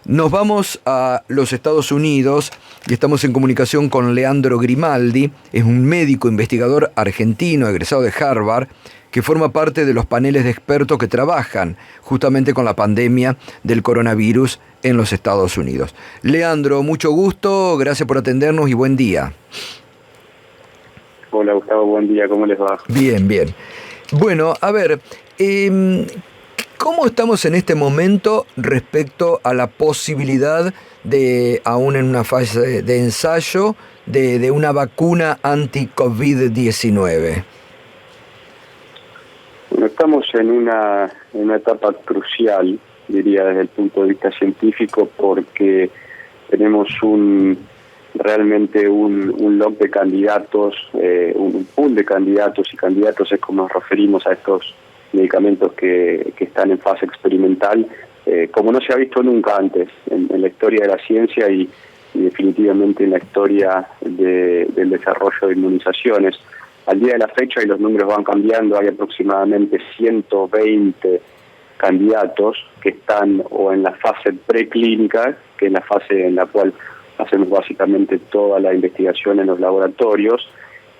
Nos vamos a los Estados Unidos y estamos en comunicación con Leandro Grimaldi. Es un médico investigador argentino egresado de Harvard que forma parte de los paneles de expertos que trabajan justamente con la pandemia del coronavirus en los Estados Unidos. Leandro, mucho gusto, gracias por atendernos y buen día. Hola Gustavo, buen día, ¿cómo les va? Bien, bien. Bueno, a ver, ¿cómo estamos en este momento respecto a la posibilidad de, aún en una fase de ensayo, de una vacuna anti-COVID-19? Bueno, estamos en una etapa crucial, diría desde el punto de vista científico, porque tenemos realmente un lot de candidatos, un pool de candidatos, y candidatos es como nos referimos a estos medicamentos que están en fase experimental, como no se ha visto nunca antes en la historia de la ciencia y definitivamente en la historia del desarrollo de inmunizaciones. Al día de la fecha, y los números van cambiando, hay aproximadamente 120 candidatos que están o en la fase preclínica, que es la fase en la cual hacemos básicamente toda la investigación en los laboratorios,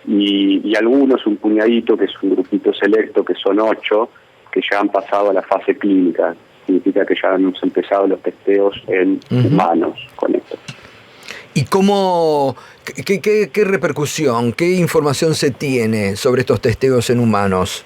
y algunos, un puñadito, que es un grupito selecto, que son 8, que ya han pasado a la fase clínica. Significa que ya hemos empezado los testeos en humanos con esto. ¿Y qué repercusión, qué información se tiene sobre estos testeos en humanos?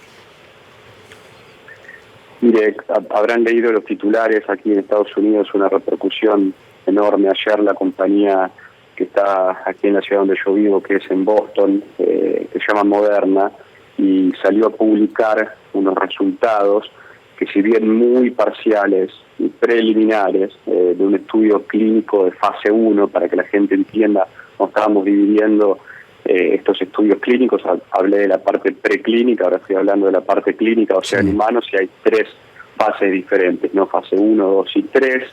Mire, habrán leído los titulares aquí en Estados Unidos, una repercusión enorme. Ayer la compañía que está aquí en la ciudad donde yo vivo, que es en Boston, que se llama Moderna, y salió a publicar unos resultados que, si bien muy parciales y preliminares, de un estudio clínico de fase 1, para que la gente entienda cómo estábamos dividiendo estos estudios clínicos. Hablé de la parte preclínica, ahora estoy hablando de la parte clínica, o sea, en humanos, y hay 3 fases diferentes, ¿no? Fase 1, 2 y 3,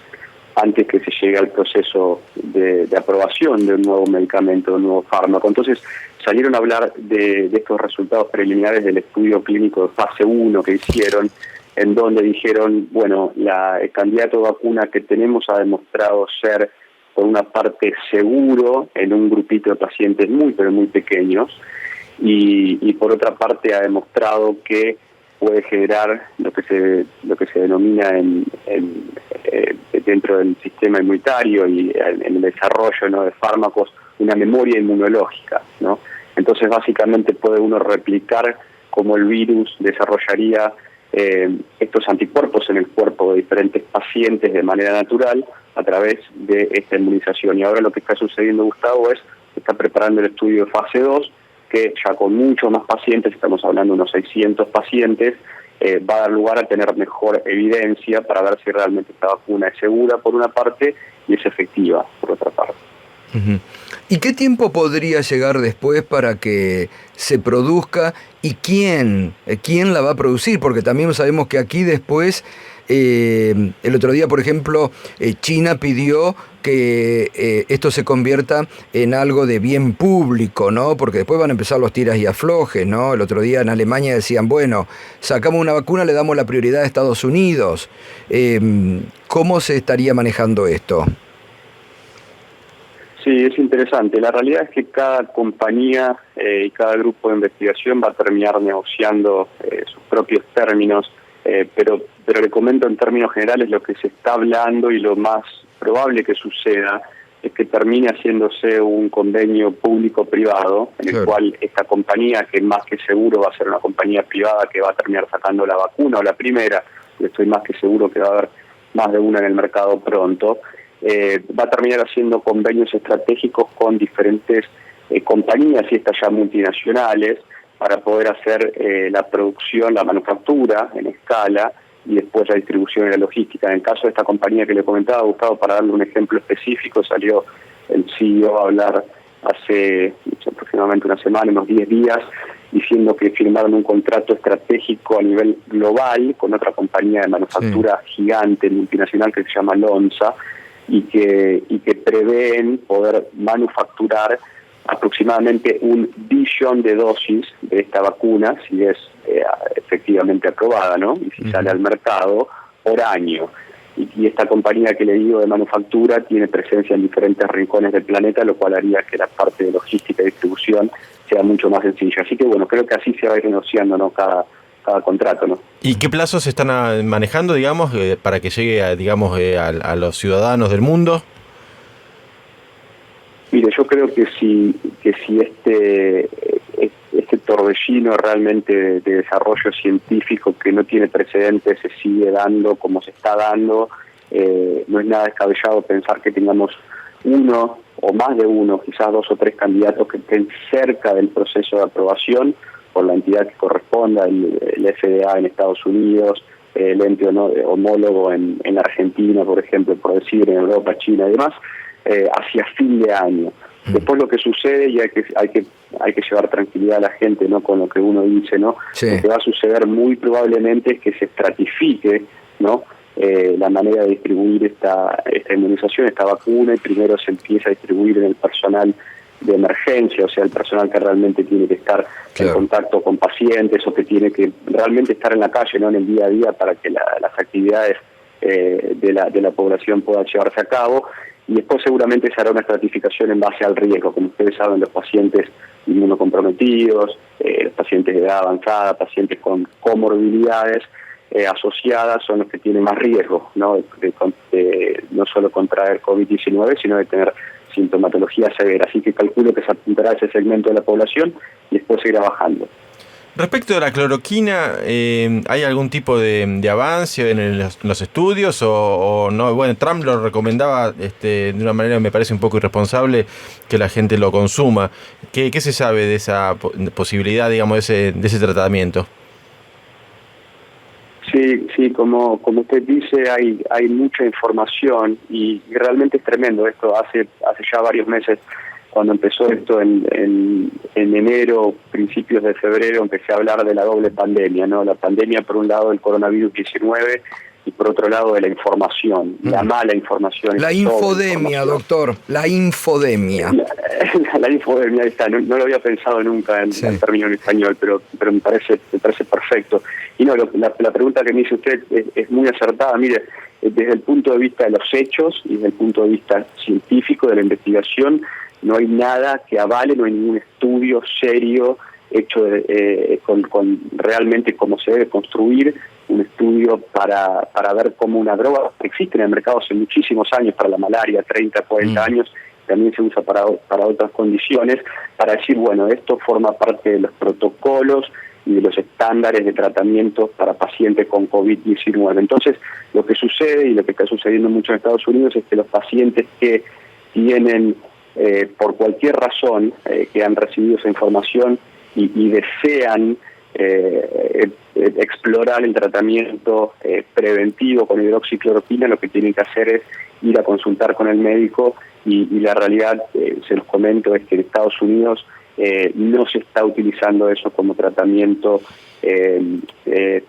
antes que se llegue al proceso de aprobación de un nuevo medicamento, de un nuevo fármaco. Entonces, salieron a hablar de estos resultados preliminares del estudio clínico de fase 1 que hicieron, en donde dijeron, bueno, el candidato de vacuna que tenemos ha demostrado ser, por una parte, seguro en un grupito de pacientes muy, pero muy pequeños, y por otra parte ha demostrado que puede generar lo que se denomina dentro del sistema inmunitario y en el desarrollo, ¿no?, de fármacos, una memoria inmunológica, ¿no? Entonces, básicamente puede uno replicar cómo el virus desarrollaría estos anticuerpos en el cuerpo de diferentes pacientes de manera natural a través de esta inmunización. Y ahora lo que está sucediendo, Gustavo, es que está preparando el estudio de fase 2, que ya con muchos más pacientes, estamos hablando de unos 600 pacientes, va a dar lugar a tener mejor evidencia para ver si realmente esta vacuna es segura, por una parte, y es efectiva, por otra parte. ¿Y qué tiempo podría llegar después para que se produzca y quién la va a producir? Porque también sabemos que aquí después, el otro día, por ejemplo, China pidió que esto se convierta en algo de bien público, ¿no? Porque después van a empezar los tiras y aflojes, ¿no? El otro día en Alemania decían, bueno, sacamos una vacuna, le damos la prioridad a Estados Unidos. ¿Cómo se estaría manejando esto? Sí, es interesante. La realidad es que cada compañía y cada grupo de investigación va a terminar negociando sus propios términos, pero le comento en términos generales lo que se está hablando, y lo más probable que suceda es que termine haciéndose un convenio público-privado, en el cual esta compañía, que más que seguro va a ser una compañía privada que va a terminar sacando la vacuna, o la primera, y estoy más que seguro que va a haber más de una en el mercado pronto, va a terminar haciendo convenios estratégicos con diferentes compañías, y estas ya multinacionales, para poder hacer la producción, la manufactura en escala, y después la distribución y la logística. En el caso de esta compañía que le comentaba, Gustavo, para darle un ejemplo específico, salió el CEO a hablar hace aproximadamente una semana, unos 10 días, diciendo que firmaron un contrato estratégico a nivel global con otra compañía de manufactura gigante, multinacional, que se llama Lonza, y que prevén poder manufacturar aproximadamente 1 billón de dosis de esta vacuna, si es efectivamente aprobada, ¿no? Y si sale al mercado, por año. y esta compañía que le digo de manufactura tiene presencia en diferentes rincones del planeta, lo cual haría que la parte de logística y distribución sea mucho más sencilla. Así que bueno, creo que así se va a ir negociando, ¿no?, cada contrato, ¿no? ¿Y qué plazos se están manejando, digamos, para que llegue a los ciudadanos del mundo? Mire, yo creo que si este torbellino realmente de desarrollo científico que no tiene precedentes se sigue dando como se está dando, no es nada descabellado pensar que tengamos uno o más de uno, quizás 2 o 3 candidatos que estén cerca del proceso de aprobación por la entidad que corresponda, el FDA en Estados Unidos, el ente homólogo en Argentina, por ejemplo, por decir, en Europa, China y demás, hacia fin de año. Después lo que sucede, y hay que llevar tranquilidad a la gente, ¿no?, con lo que uno dice, ¿no? Sí. Lo que va a suceder muy probablemente es que se estratifique, ¿no?, la manera de distribuir esta inmunización, esta vacuna, y primero se empieza a distribuir en el personal de emergencia, o sea, el personal que realmente tiene que estar en contacto con pacientes o que tiene que realmente estar en la calle, no en el día a día, para que las actividades de la población puedan llevarse a cabo. Y después seguramente se hará una estratificación en base al riesgo. Como ustedes saben, los pacientes inmunocomprometidos, los pacientes de edad avanzada, pacientes con comorbilidades asociadas son los que tienen más riesgo, ¿no?, de no solo contraer COVID-19, sino de tener sintomatología severa. Así que calculo que se apuntará a ese segmento de la población y después seguirá bajando. Respecto de la cloroquina, ¿hay algún tipo de avance en los estudios o no? Bueno, Trump lo recomendaba de una manera que me parece un poco irresponsable que la gente lo consuma. ¿Qué se sabe de esa posibilidad, digamos, de ese tratamiento? Sí, como usted dice, hay mucha información y realmente es tremendo esto. Hace ya varios meses, cuando empezó esto en enero, principios de febrero, empecé a hablar de la doble pandemia, ¿no? La pandemia, por un lado, del coronavirus 19 y por otro lado de la información, la mala información. La infodemia, doctor, la infodemia. La infodemia, ahí está, no lo había pensado nunca en término en español, pero me parece perfecto. Y no, la pregunta que me hizo usted es muy acertada. Mire, desde el punto de vista de los hechos y desde el punto de vista científico de la investigación, no hay nada que avale, no hay ningún estudio serio hecho con realmente cómo se debe construir un estudio para ver cómo una droga que existe en el mercado hace muchísimos años para la malaria, 30, 40 años, también se usa para otras condiciones, para decir, bueno, esto forma parte de los protocolos y de los estándares de tratamiento para pacientes con COVID-19. Entonces, lo que sucede y lo que está sucediendo mucho en Estados Unidos es que los pacientes que tienen, por cualquier razón, que han recibido esa información y desean explorar el tratamiento preventivo con hidroxicloroquina, lo que tienen que hacer es ir a consultar con el médico y la realidad, se los comento, es que en Estados Unidos no se está utilizando eso como tratamiento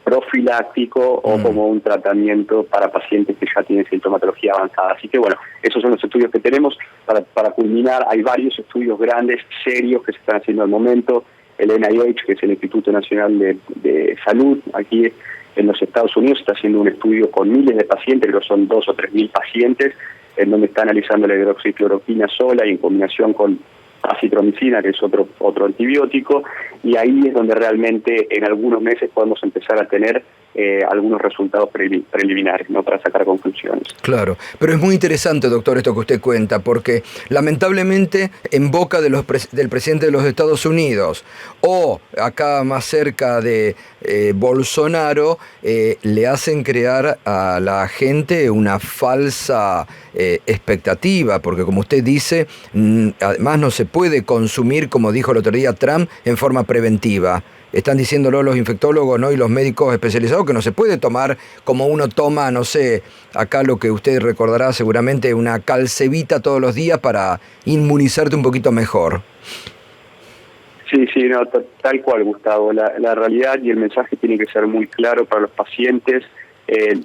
profiláctico o como un tratamiento para pacientes que ya tienen sintomatología avanzada. Así que bueno, esos son los estudios que tenemos. Para culminar, hay varios estudios grandes, serios, que se están haciendo al momento. El NIH, que es el Instituto Nacional de Salud, aquí en los Estados Unidos, está haciendo un estudio con miles de pacientes, creo que son 2.000 o 3.000 pacientes, en donde está analizando la hidroxicloroquina sola y en combinación con acitromicina, que es otro antibiótico, y ahí es donde realmente en algunos meses podemos empezar a tener algunos resultados preliminares, ¿no?, para sacar conclusiones. Claro, pero es muy interesante, doctor, esto que usted cuenta, porque lamentablemente en boca del presidente de los Estados Unidos o acá más cerca de Bolsonaro, le hacen crear a la gente una falsa expectativa, porque como usted dice, además no se puede consumir, como dijo el otro día Trump, en forma preventiva. Están diciéndolo los infectólogos, ¿no?, y los médicos especializados, que no se puede tomar como uno toma, no sé, acá lo que usted recordará seguramente, una calcevita todos los días para inmunizarte un poquito mejor. Sí, no, tal cual, Gustavo. La realidad y el mensaje tiene que ser muy claro para los pacientes.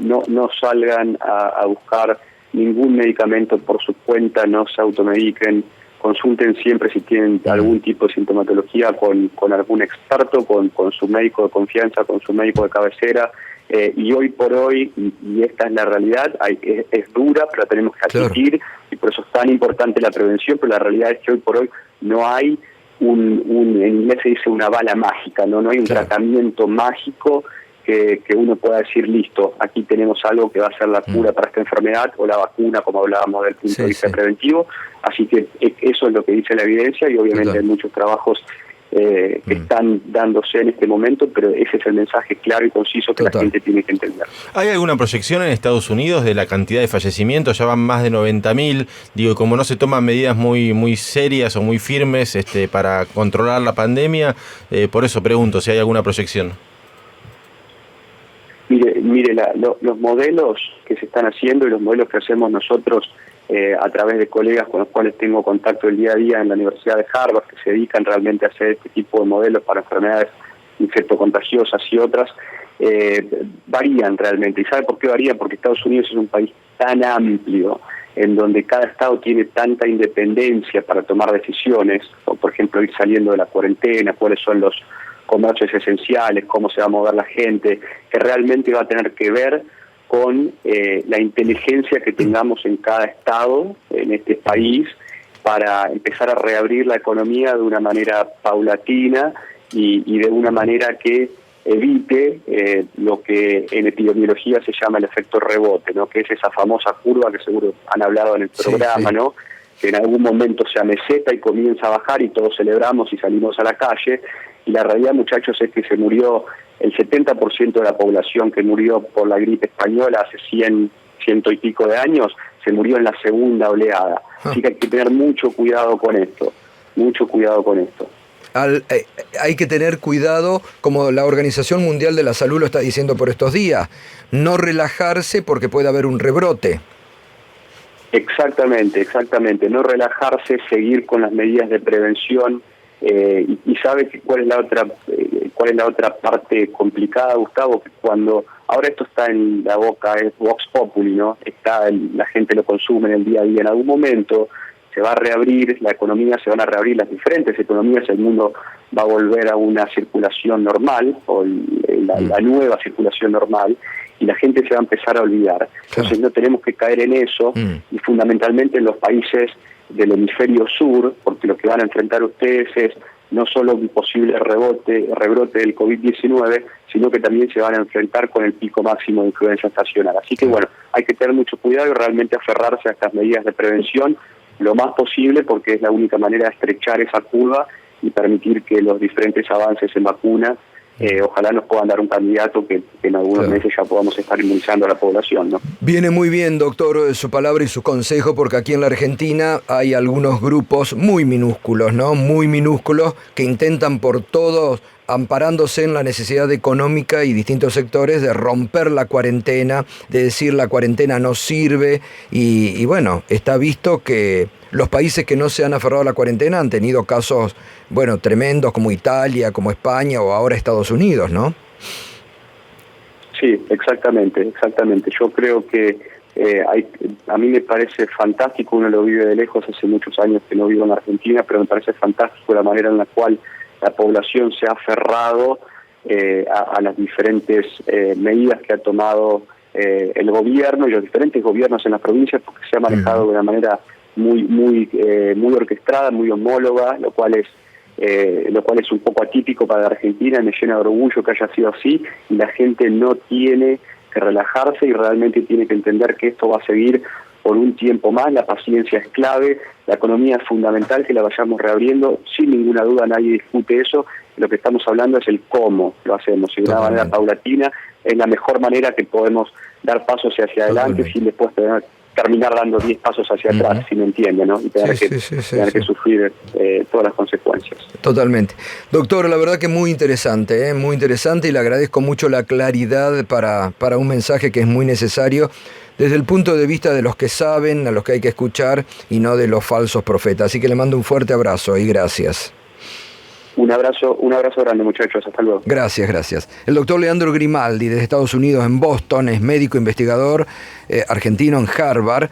No salgan a buscar ningún medicamento por su cuenta, no se automediquen. Consulten siempre si tienen algún tipo de sintomatología con algún experto, con su médico de confianza, con su médico de cabecera, Y hoy por hoy, y esta es la realidad, es dura, pero la tenemos que admitir, y por eso es tan importante la prevención, pero la realidad es que hoy por hoy no hay en inglés se dice una bala mágica, no hay un tratamiento mágico que uno pueda decir, listo, aquí tenemos algo que va a ser la cura para esta enfermedad, o la vacuna, como hablábamos del punto de vista preventivo. Así que eso es lo que dice la evidencia, y obviamente hay muchos trabajos que están dándose en este momento, pero ese es el mensaje claro y conciso que la gente tiene que entender. ¿Hay alguna proyección en Estados Unidos de la cantidad de fallecimientos? Ya van más de 90.000. Digo, como no se toman medidas muy serias o muy firmes para controlar la pandemia, por eso pregunto si hay alguna proyección. Mire, los modelos que se están haciendo y los modelos que hacemos nosotros a través de colegas con los cuales tengo contacto el día a día en la Universidad de Harvard, que se dedican realmente a hacer este tipo de modelos para enfermedades infectocontagiosas y otras, varían realmente. ¿Y sabe por qué varían? Porque Estados Unidos es un país tan amplio, en donde cada estado tiene tanta independencia para tomar decisiones, o por ejemplo ir saliendo de la cuarentena, cuáles son los comercios esenciales, cómo se va a mover la gente, que realmente va a tener que ver con la inteligencia que tengamos en cada estado, en este país, para empezar a reabrir la economía de una manera paulatina y de una manera que evite lo que en epidemiología se llama el efecto rebote, ¿no? Que es esa famosa curva que seguro han hablado en el programa, ¿no? Que en algún momento se ameseta y comienza a bajar y todos celebramos y salimos a la calle, y la realidad, muchachos, es que se murió el 70% de la población que murió por la gripe española hace 100 y pico de años, se murió en la segunda oleada. Así que hay que tener mucho cuidado con esto, Hay que tener cuidado, como la Organización Mundial de la Salud lo está diciendo por estos días, no relajarse porque puede haber un rebrote. Exactamente, no relajarse, seguir con las medidas de prevención. Y sabe que cuál es la otra parte complicada, Gustavo, que cuando ahora esto está en la boca, es Vox Populi, ¿no? La gente lo consume en el día a día. En algún momento se va a reabrir la economía, se van a reabrir las diferentes economías, el mundo va a volver a una circulación normal, o la nueva circulación normal, y la gente se va a empezar a olvidar. Entonces no tenemos que caer en eso, y fundamentalmente en los países del hemisferio sur, porque lo que van a enfrentar ustedes es no solo un posible rebrote del COVID-19, sino que también se van a enfrentar con el pico máximo de influenza estacional. Así que bueno, hay que tener mucho cuidado y realmente aferrarse a estas medidas de prevención lo más posible, porque es la única manera de estrechar esa curva y permitir que los diferentes avances en vacuna ojalá nos puedan dar un candidato que en algunos meses ya podamos estar inmunizando a la población, ¿no? Viene muy bien, doctor, su palabra y su consejo, porque aquí en la Argentina hay algunos grupos muy minúsculos, ¿no? Muy minúsculos, que intentan por todos, amparándose en la necesidad económica y distintos sectores, de romper la cuarentena, de decir la cuarentena no sirve, y bueno, está visto que los países que no se han aferrado a la cuarentena han tenido casos, bueno, tremendos, como Italia, como España o ahora Estados Unidos, ¿no? Sí, exactamente. Yo creo que a mí me parece fantástico, uno lo vive de lejos, hace muchos años que no vivo en Argentina, pero me parece fantástico la manera en la cual la población se ha aferrado a las diferentes medidas que ha tomado el gobierno y los diferentes gobiernos en las provincias, porque se ha manejado de una manera muy orquestada, muy homóloga, lo cual es un poco atípico para la Argentina. Me llena de orgullo que haya sido así, y la gente no tiene que relajarse y realmente tiene que entender que esto va a seguir por un tiempo más. La paciencia es clave, la economía es fundamental que la vayamos reabriendo, sin ninguna duda nadie discute eso. Lo que estamos hablando es el cómo lo hacemos, y de una manera paulatina es la mejor manera que podemos dar pasos hacia adelante sin después terminar dando 10 pasos hacia atrás, si me entiende, ¿no? Y tener que sufrir todas las consecuencias. Totalmente. Doctor, la verdad que muy interesante, y le agradezco mucho la claridad para un mensaje que es muy necesario desde el punto de vista de los que saben, a los que hay que escuchar, y no de los falsos profetas. Así que le mando un fuerte abrazo y gracias. Un abrazo grande, muchachos. Hasta luego. Gracias. El doctor Leandro Grimaldi, desde Estados Unidos, en Boston, es médico investigador argentino en Harvard.